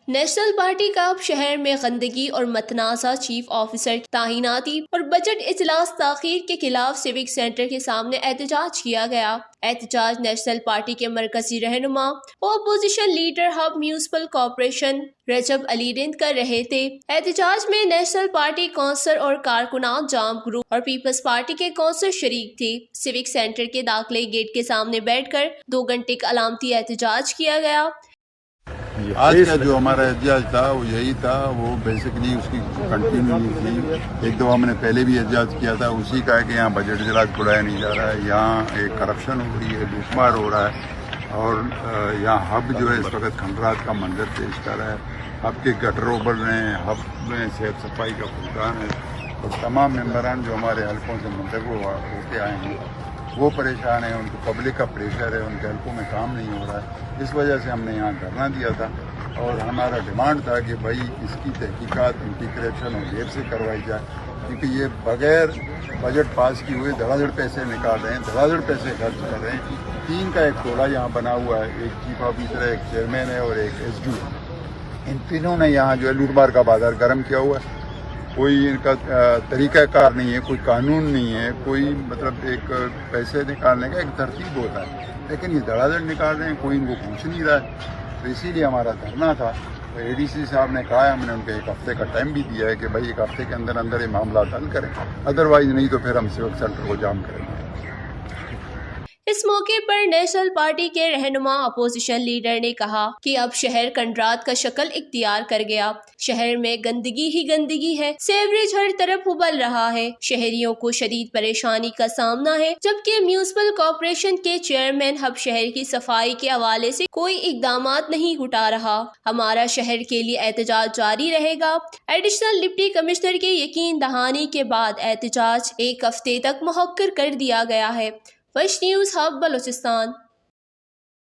National party کا اب شہر میں گندگی اور متنازع چیف آفیسر کی تعیناتی اور بجٹ اجلاس تاخیر کے خلاف سیوک سینٹر کے سامنے احتجاج کیا گیا۔ احتجاج نیشنل پارٹی کے مرکزی رہنما اور opposition leader Hub municipal corporation Rajab Ali Rind کر رہے تھے۔ احتجاج میں نیشنل پارٹی کونسلر اور کارکنان جام گروپ اور پیپلز پارٹی کے کونسلر شریک تھے۔ سیوک سینٹر کے داخلے گیٹ کے سامنے بیٹھ کر 2 گھنٹے کا علامتی احتجاج کیا گیا۔ آج کا جو ہمارا احتجاج تھا وہ یہی تھا، وہ بیسکلی اس کی کنٹینیو تھی۔ ایک دفعہ ہم نے پہلے بھی احتجاج کیا تھا اسی کا ہے کہ یہاں بجٹ اجلاس بلایا نہیں جا رہا ہے، یہاں ایک کرپشن ہو رہی ہے، لوٹ مار ہو رہا ہے، اور یہاں ہب جو ہے اس وقت کھنڈرات کا منظر پیش کر رہا ہے۔ ہب کے گٹر ابل رہے ہیں، ہب میں صحت صفائی کا فقدان ہے، اور تمام ممبران جو ہمارے حلقوں سے منتخب ہو کے آئے ہیں وہ پریشان ہیں، ان کو پبلک کا پریشر ہے، ان کے حلقوں میں کام نہیں ہو رہا ہے۔ اس وجہ سے ہم نے یہاں دھرنا دیا تھا، اور ہمارا ڈیمانڈ تھا کہ بھائی اس کی تحقیقات اینٹی کرپشن اور دیر سے کروائی جائے، کیونکہ یہ بغیر بجٹ پاس کی ہوئے دھڑا دھڑ پیسے نکال رہے ہیں، دھڑا دھڑ پیسے خرچ کر رہے ہیں۔ 3 کا ایک ٹولہ یہاں بنا ہوا ہے، ایک چیف آفیسر ہے، ایک چیئرمین ہے اور ایک ایس ڈی ہے۔ ان تینوں نے یہاں جو ہے لوٹ مار کا بازار گرم کیا ہوا ہے۔ کوئی ان کا طریقہ کار نہیں ہے، کوئی قانون نہیں ہے، کوئی مطلب ایک پیسے نکالنے کا ایک ترتیب ہوتا ہے، لیکن یہ دھڑا دھڑ نکال رہے ہیں، کوئی ان کو پوچھ نہیں رہا ہے۔ تو اسی لیے ہمارا دھرنا تھا۔ اے ڈی سی صاحب نے کہا ہے، ہم نے ان کو 1 ہفتے کا ٹائم بھی دیا ہے کہ بھائی 1 ہفتے کے اندر اندر یہ معاملات حل کریں، ادروائز نہیں تو پھر ہم سیوک سینٹر کو جام کریں گے۔ اس موقع پر نیشنل پارٹی کے رہنما اپوزیشن لیڈر نے کہا کہ اب شہر کنڈرات کا شکل اختیار کر گیا، شہر میں گندگی ہی گندگی ہے، سیوریج ہر طرف ابل رہا ہے، شہریوں کو شدید پریشانی کا سامنا ہے، جبکہ میونسپل کارپوریشن کے چیئرمین ہب شہر کی صفائی کے حوالے سے کوئی اقدامات نہیں اٹھا رہا۔ ہمارا شہر کے لیے احتجاج جاری رہے گا۔ ایڈیشنل ڈپٹی کمشنر کے یقین دہانی کے بعد احتجاج 1 ہفتے تک مؤخر کر دیا گیا ہے۔ وش نیوز ہب بلوچستان۔